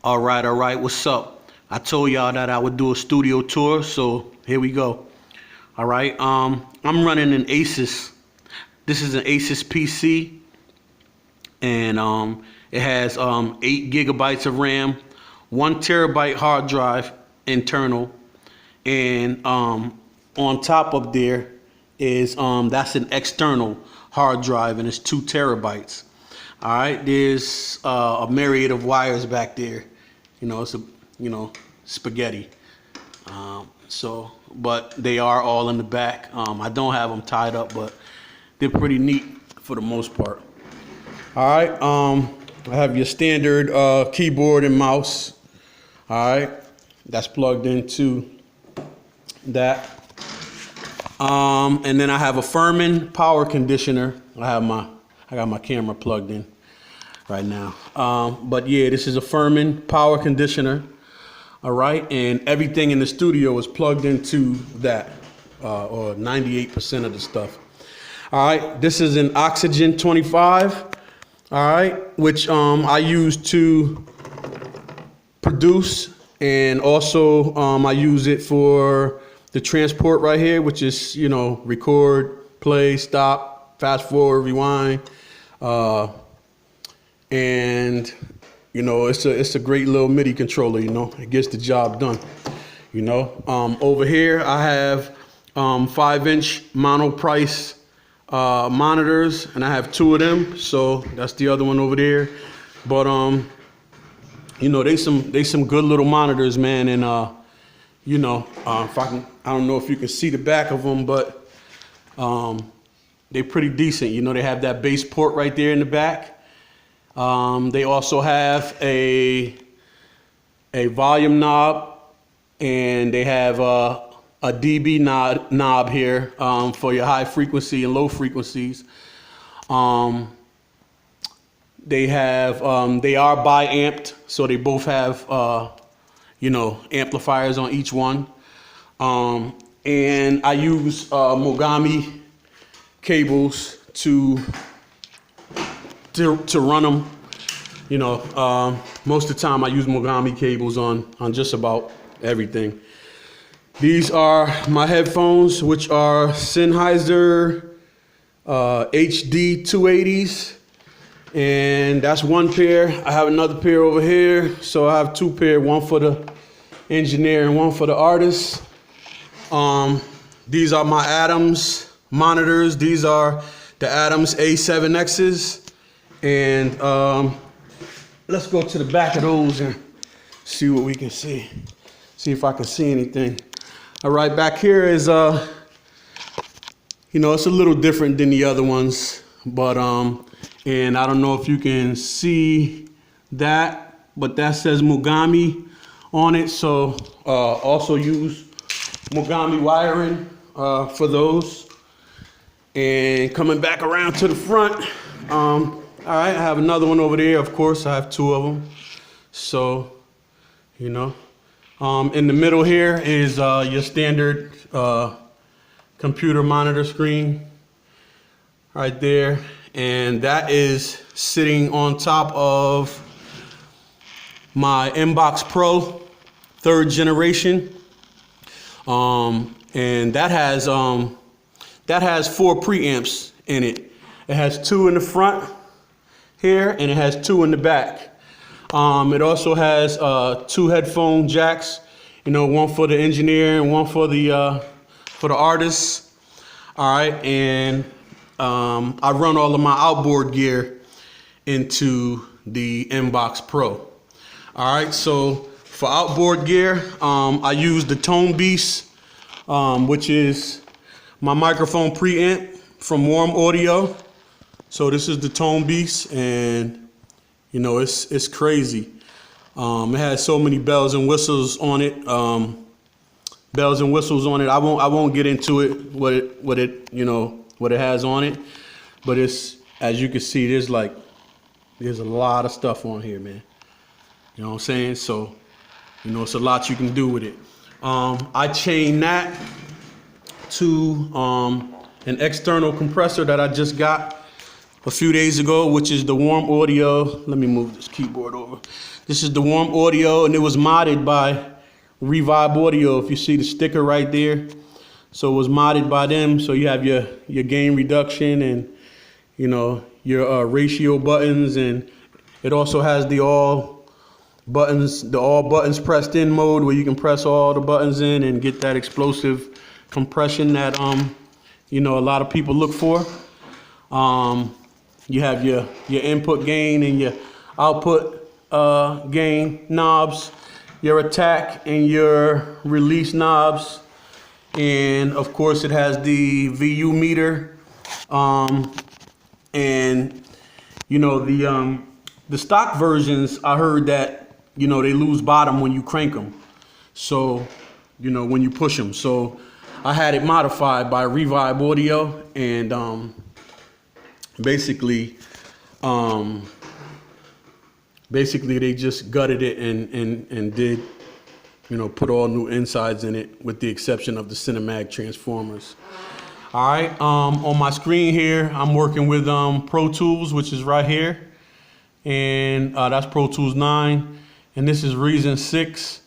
All right, what's up? I told y'all that I would do a studio tour, so here we go. All right, I'm running an Asus. This is an Asus PC, and it has 8 gigabytes of RAM, 1 terabyte hard drive internal, and on top of there is that's an external hard drive, and it's 2 terabytes. All right, there's a myriad of wires back there. It's spaghetti. But they are all in the back. I don't have them tied up, but they're pretty neat for the most part. All right, I have your standard keyboard and mouse. All right, that's plugged into that. And then I have a Furman power conditioner. I got my camera plugged in right now. But yeah, this is a Furman power conditioner. All right, and everything in the studio is plugged into that, or 98% of the stuff. All right, this is an Oxygen 25. All right, which I use to produce, and also I use it for the transport right here, which is record, play, stop, fast forward, rewind, and it's a great little MIDI controller. It gets the job done. Over here I have 5-inch monoprice monitors, and I have 2 of them. So that's the other one over there. But they some good little monitors, man. And if I don't know if you can see the back of them, but they're pretty decent. They have that bass port right there in the back. They also have a volume knob, and they have a dB knob here for your high frequency and low frequencies. They are bi-amped, so they both have amplifiers on each one. And I use Mogami cables to run them. Most of the time I use Mogami cables on just about everything. These are my headphones, which are Sennheiser HD 280s, and that's one pair. I have another pair over here, so I have 2 pair, one for the engineer and one for the artist. These are my Adams monitors. These are the Adams A7Xs. And let's go to the back of those and see what we can see. See if I can see anything. All right, back here is it's a little different than the other ones, but and I don't know if you can see that, but that says Mogami on it. So also use Mogami wiring for those. And coming back around to the front. All right, I have another one over there. Of course, I have 2 of them. So, in the middle here is your standard computer monitor screen right there. And that is sitting on top of my Inbox Pro 3rd generation. And that has 4 preamps in it. It has 2 in the front here, and it has 2 in the back. It also has 2 headphone jacks, one for the engineer and one for the artist. All right, and I run all of my outboard gear into the Inbox Pro. All right, so for outboard gear, I use the Tone Beast, which is my microphone preamp from Warm Audio. So this is the Tone Beast, and it's crazy. It has so many bells and whistles on it. I won't get into it what it has on it, but it's, as you can see, there's a lot of stuff on here, man. You know what I'm saying? So it's a lot you can do with it. I chain that to an external compressor that I just got a few days ago, which is the warm audio. Let me move this keyboard over. This is the warm audio, and it was modded by Revive Audio. If you see the sticker right there, so it was modded by them. So you have your gain reduction and your ratio buttons, and it also has the all buttons pressed in mode, where you can press all the buttons in and get that explosive compression that a lot of people look for. You have your input gain and your output gain knobs, your attack and your release knobs, and of course it has the VU meter, and the stock versions, I heard that they lose bottom when you crank them, so when you push them. So I had it modified by Revive Audio, and basically they just gutted it and did put all new insides in it, with the exception of the Cinemag transformers. All right, on my screen here, I'm working with Pro Tools, which is right here, and that's Pro Tools 9, and this is Reason 6.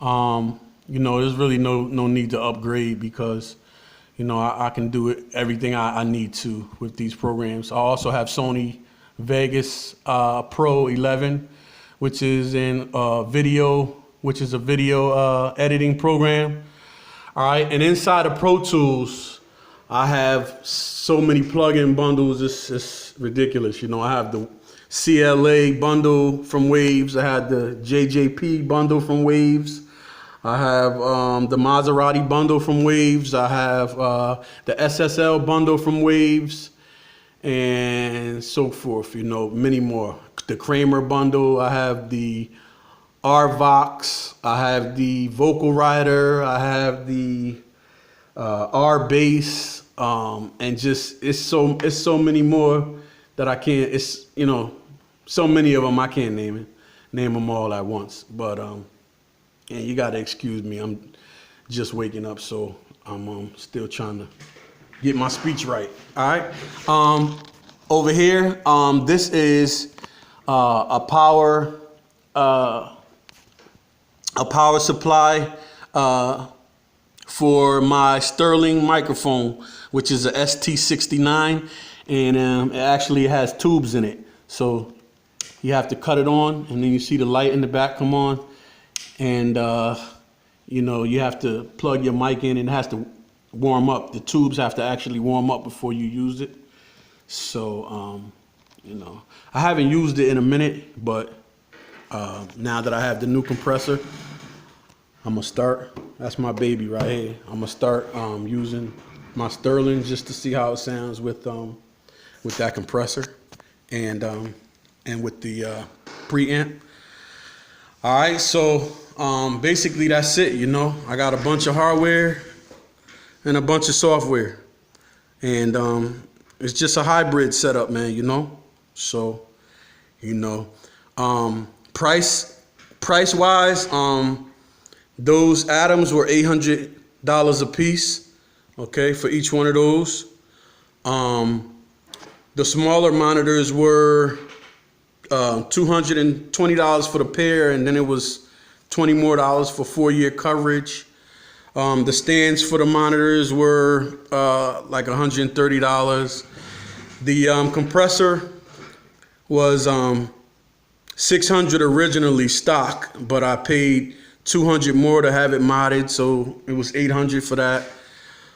There's really no need to upgrade, because I can do everything I need to with these programs. I also have Sony Vegas Pro 11, which is a video editing program. All right, and inside of Pro Tools, I have so many plug-in bundles. It's ridiculous. I have the CLA bundle from Waves. I had the JJP bundle from Waves. I have the Maserati bundle from Waves. I have the SSL bundle from Waves, and so forth. Many more. The Kramer bundle. I have the R-Vox. I have the Vocal Rider. I have the R-Bass, and just it's so many more that I can't. It's so many of them I can't name them all at once. But and you gotta excuse me, I'm just waking up, so I'm still trying to get my speech right. All right. Over here, this is a power supply for my Sterling microphone, which is a ST69, and it actually has tubes in it. So you have to cut it on, and then you see the light in the back come on, and you have to plug your mic in, and it has to warm up. The tubes have to actually warm up before you use it. So I haven't used it in a minute, but now that I have the new compressor, I'm gonna start. That's my baby right here. I'm gonna start using my Sterling just to see how it sounds with that compressor and with the preamp. All right, so basically that's it. I got a bunch of hardware and a bunch of software, and it's just a hybrid setup, man. So price wise, those atoms were $800 a piece, okay, for each one of those. The smaller monitors were $220 for the pair, and then it was $20 more for 4-year coverage. The stands for the monitors were like $130. The compressor was $600 originally stock, but I paid $200 more to have it modded, so it was $800 for that.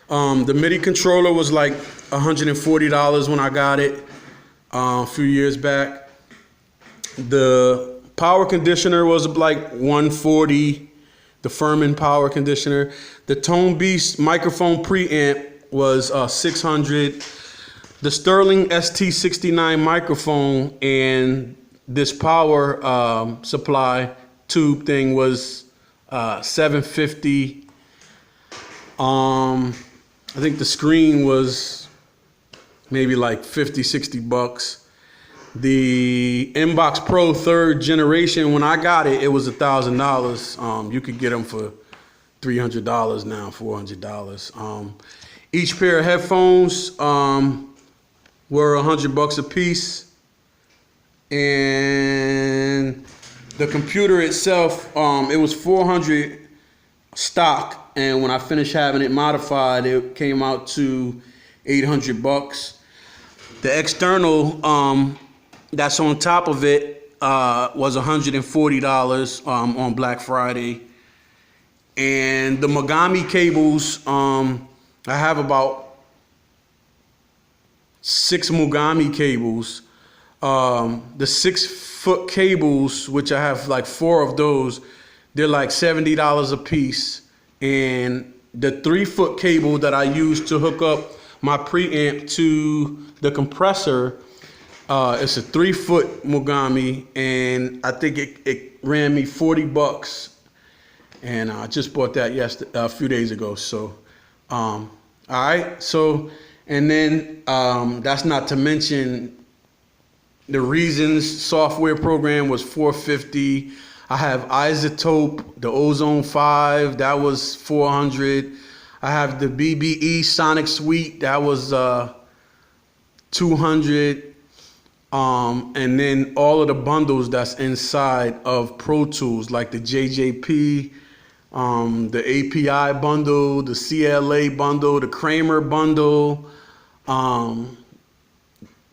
The MIDI controller was like $140 when I got it a few years back. The power conditioner was like $140, the Furman power conditioner. The Tone Beast microphone preamp was $600. The Sterling ST69 microphone and this power supply tube thing was $750. I think the screen was maybe like $50, $60. The Inbox Pro 3rd generation, when I got it, it was $1,000. You could get them for $300 now, $400. Each pair of headphones were $100 a piece. And the computer itself, it was 400 stock, and when I finished having it modified, it came out to $800. The external that's on top of it was $140 on Black Friday. And the Mogami cables, I have about 6 Mogami cables. The 6-foot cables, which I have like 4 of those, they're like $70 a piece. And the 3-foot cable that I use to hook up my preamp to the compressor, it's a 3-foot Mogami, and I think it ran me $40. And I just bought that a few days ago. So, all right. So, and then that's not to mention the Reasons software program was $450. I have Isotope, the Ozone 5, that was $400. I have the BBE Sonic Suite, that was $200. And then all of the bundles that's inside of Pro Tools, like the JJP, the API bundle, the CLA bundle, the Kramer bundle,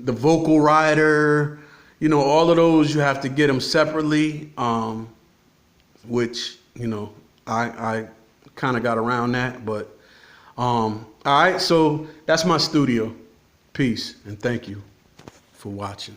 the Vocal Rider, you know, all of those, you have to get them separately, which, you know, I kind of got around that, but, all right, so that's my studio. Peace, and thank you for watching.